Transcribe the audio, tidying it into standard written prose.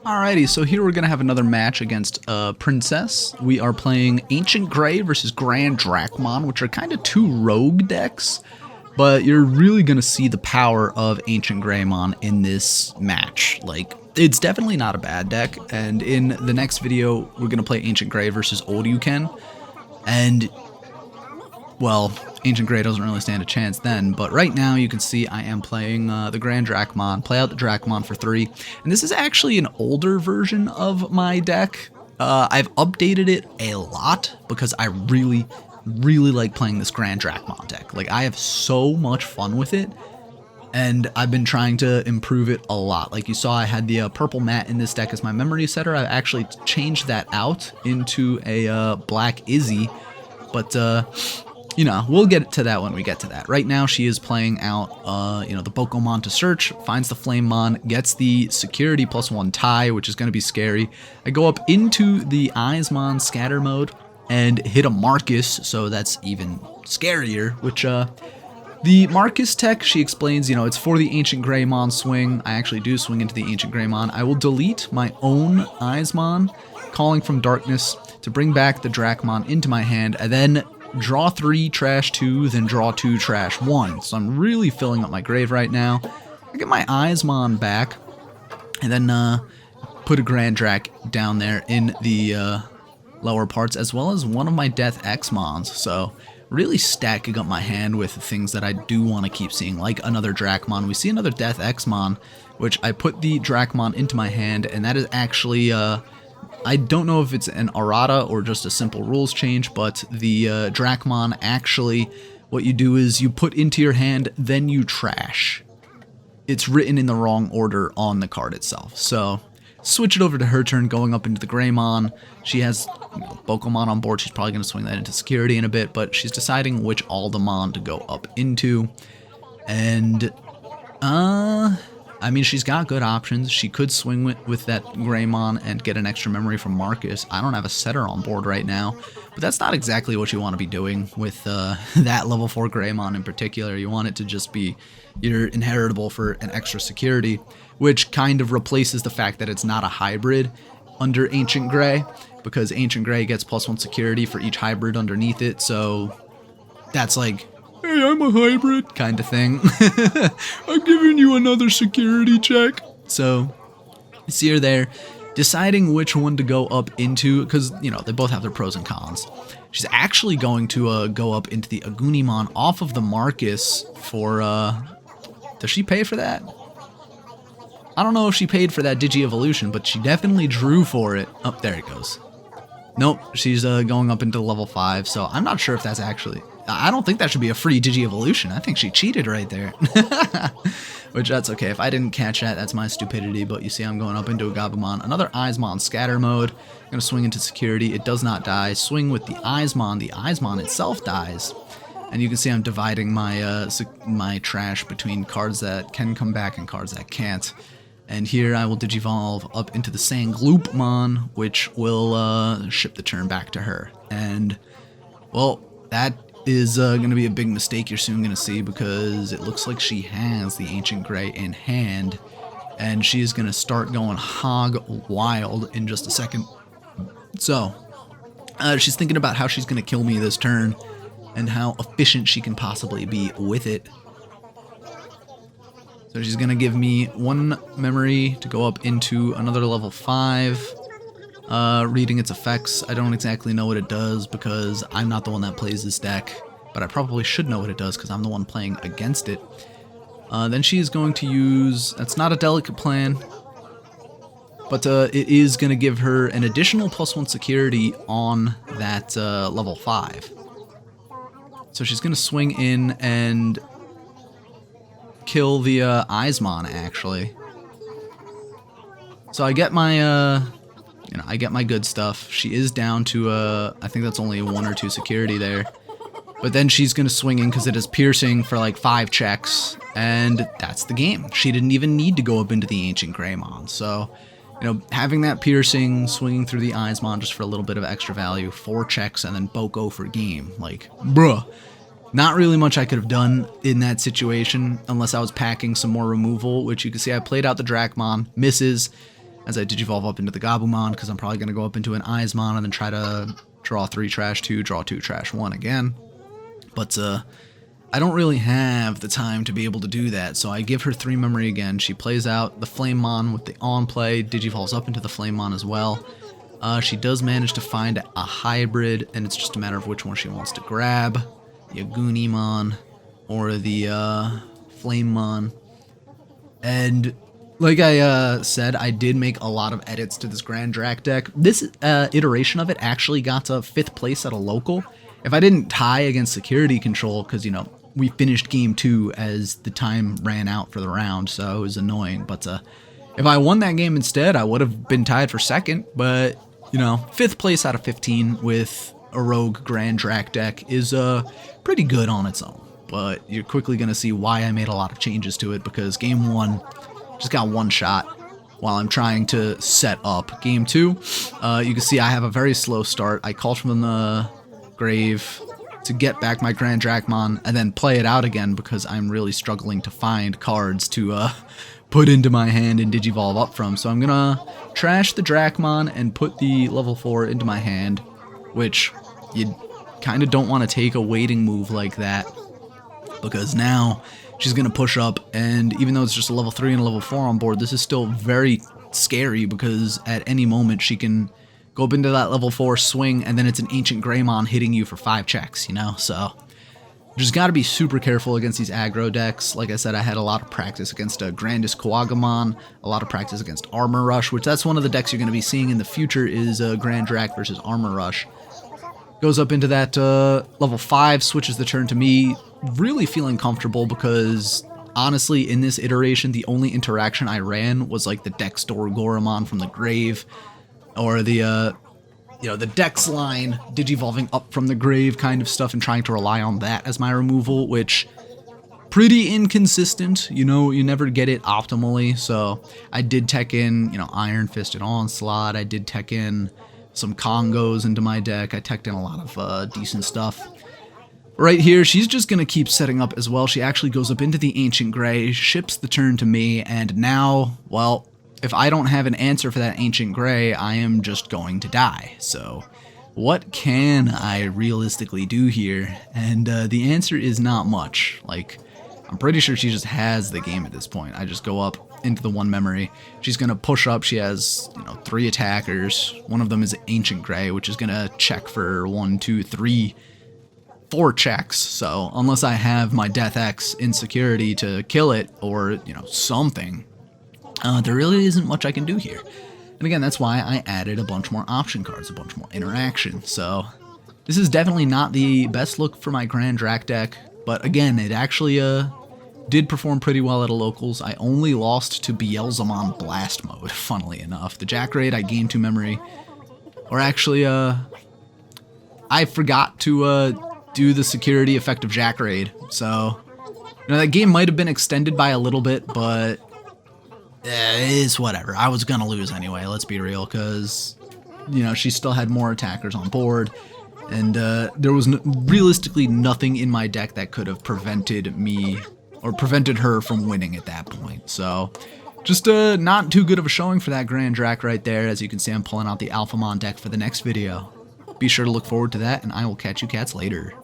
Alrighty, so here we're going to have another match against Princess. We are playing Ancient Grey versus Grandracmon, which are kind of two rogue decks, but you're really going to see the power of Ancient Greymon in this match. Like, it's definitely not a bad deck, and in the next video, we're going to play Ancient Grey versus Old Yuken, and, well, Ancient Grey doesn't really stand a chance then, but right now you can see I am playing the Grandracmon, play out the Dracmon for 3, and this is actually an older version of my deck. I've updated it a lot because I really like playing this Grandracmon deck. Like, I have so much fun with it, and I've been trying to improve it a lot. Like you saw, I had the purple mat in this deck as my memory setter. I actually changed that out into a black Izzy, but you know, we'll get to that when we get to that. Right now, she is playing out, you know, the Bokomon to search, finds the Flamemon, gets the security +1 tie, which is going to be scary. I go up into the Eismon scatter mode and hit a Marcus, so that's even scarier, which, the Marcus tech, she explains, you know, it's for the Ancient Greymon swing. I actually do swing into the Ancient Greymon. I will delete my own Eismon, calling from darkness, to bring back the Dracmon into my hand, and then draw 3, trash 2, then draw 2, trash 1. So I'm really filling up my grave right now. I get my Eismon back, and then put a Grandrac down there in the lower parts, as well as one of my deathXmons. So really stacking up my hand with things that I do want to keep seeing, like another Dracmon. We see another deathXmon, which I put the Dracmon into my hand, and that is actually I don't know if it's an errata or just a simple rules change, but the Dracmon actually, what you do is you put into your hand, then you trash. It's written in the wrong order on the card itself. So switch it over to her turn, going up into the Greymon. She has, you know, Bokomon on board. She's probably going to swing that into security in a bit, but she's deciding which Aldemon to go up into. And, I mean, she's got good options. She could swing with that Greymon and get an extra memory from Marcus. I don't have a setter on board right now, but that's not exactly what you want to be doing with that level 4 Greymon in particular. You want it to just be your inheritable for an extra security, which kind of replaces the fact that it's not a hybrid under Ancient Grey, because Ancient Grey gets +1 security for each hybrid underneath it, so that's like, hey, I'm a hybrid kind of thing. I'm giving you another security check. So, see her there, deciding which one to go up into, because, you know, they both have their pros and cons. She's actually going to go up into the Agunimon off of the Marcus for, does she pay for that? I don't know if she paid for that Digi-Evolution, but she definitely drew for it. Oh, there it goes. Nope, she's going up into level 5, so I'm not sure if that's actually... I don't think that should be a free Digi-Evolution. I think she cheated right there. Which, that's okay. If I didn't catch that, that's my stupidity. But you see I'm going up into a Gabumon. Another Eismon scatter mode. I'm going to swing into security. It does not die. Swing with the Eismon. The Eismon itself dies. And you can see I'm dividing my my trash between cards that can come back and cards that can't. And here I will Digivolve up into the Sangloopmon, which will ship the turn back to her. And, well, that is going to be a big mistake you're soon going to see, because it looks like she has the Ancient Grey in hand, and she's going to start going hog wild in just a second. So, she's thinking about how she's going to kill me this turn, and how efficient she can possibly be with it. So she's going to give me 1 memory to go up into another level 5. Reading its effects, I don't exactly know what it does because I'm not the one that plays this deck, but I probably should know what it does because I'm the one playing against it. Then she is going to use, that's not a delicate plan, but it is going to give her an additional +1 security on that level 5. So she's going to swing in and kill the Eismon, actually. So I get my, you know, I get my good stuff. She is down to, I think that's only 1 or 2 security there. But then she's going to swing in because it is piercing for like 5 checks, and that's the game. She didn't even need to go up into the Ancient Greymon. So, you know, having that piercing, swinging through the Eismon just for a little bit of extra value, 4 checks, and then Boko for game. Like, bruh. Not really much I could have done in that situation unless I was packing some more removal, which you can see I played out the Dracmon, misses, as I digivolve up into the Gabumon, because I'm probably going to go up into an Eismon and then try to draw 3 trash 2, draw 2 trash 1 again. But I don't really have the time to be able to do that, so I give her 3 memory again. She plays out the Flamemon with the on play, digivolves up into the Flamemon as well. She does manage to find a hybrid, and it's just a matter of which one she wants to grab. The Agunimon or the Flamemon. And like I said, I did make a lot of edits to this Grandrac deck. This iteration of it actually got to 5th place at a local. If I didn't tie against security control, because, you know, we finished game 2 as the time ran out for the round, so it was annoying. But if I won that game instead, I would have been tied for 2nd. But, you know, 5th place out of 15 with a rogue Grandrac deck is pretty good on its own. But you're quickly going to see why I made a lot of changes to it, because game 1 just got 1 shot while I'm trying to set up. Game 2, you can see I have a very slow start. I called from the grave to get back my Grandracmon and then play it out again because I'm really struggling to find cards to put into my hand and digivolve up from. So I'm going to trash the Dracmon and put the level 4 into my hand, which you kind of don't want to take a waiting move like that, because now she's going to push up, and even though it's just a level 3 and a level 4 on board, this is still very scary because at any moment she can go up into that level 4 swing, and then it's an Ancientgreymon hitting you for 5 checks, you know? So just got to be super careful against these aggro decks. Like I said, I had a lot of practice against a Grandis Coagamon, a lot of practice against Armor Rush, which that's one of the decks you're going to be seeing in the future is Grandrac versus Armor Rush. Goes up into that level 5, switches the turn to me, really feeling comfortable because, honestly, in this iteration, the only interaction I ran was like the Dextor Goramon from the grave, or the, you know, the Dex line digivolving up from the grave kind of stuff and trying to rely on that as my removal, which, pretty inconsistent, you know, you never get it optimally. So I did tech in, you know, Iron Fisted Onslaught, I did tech in some Congos into my deck. I teched in a lot of decent stuff. Right here, she's just going to keep setting up as well. She actually goes up into the Ancient Grey, ships the turn to me, and now, well, if I don't have an answer for that Ancient Grey, I am just going to die. So what can I realistically do here? And the answer is not much. Like, I'm pretty sure she just has the game at this point. I just go up into the 1 memory. She's going to push up. She has, you know, 3 attackers. One of them is Ancient Grey, which is going to check for 1, 2, 3, 4 checks. So unless I have my DeathX in security to kill it or, you know, something, there really isn't much I can do here. And again, that's why I added a bunch more option cards, a bunch more interaction. So this is definitely not the best look for my Grandrac deck, but again, it actually did perform pretty well at a locals. I only lost to Beelzemon Blast Mode, funnily enough. The Jack Raid, I gained 2 memory. Or actually, I forgot to do the security effect of Jack Raid. So, you know, that game might have been extended by a little bit, but it is whatever. I was gonna lose anyway, let's be real, because, you know, she still had more attackers on board. And there was realistically nothing in my deck that could have prevented me or prevented her from winning at that point. So just not too good of a showing for that Grandrac right there. As you can see, I'm pulling out the Alphamon deck for the next video. Be sure to look forward to that, and I will catch you cats later.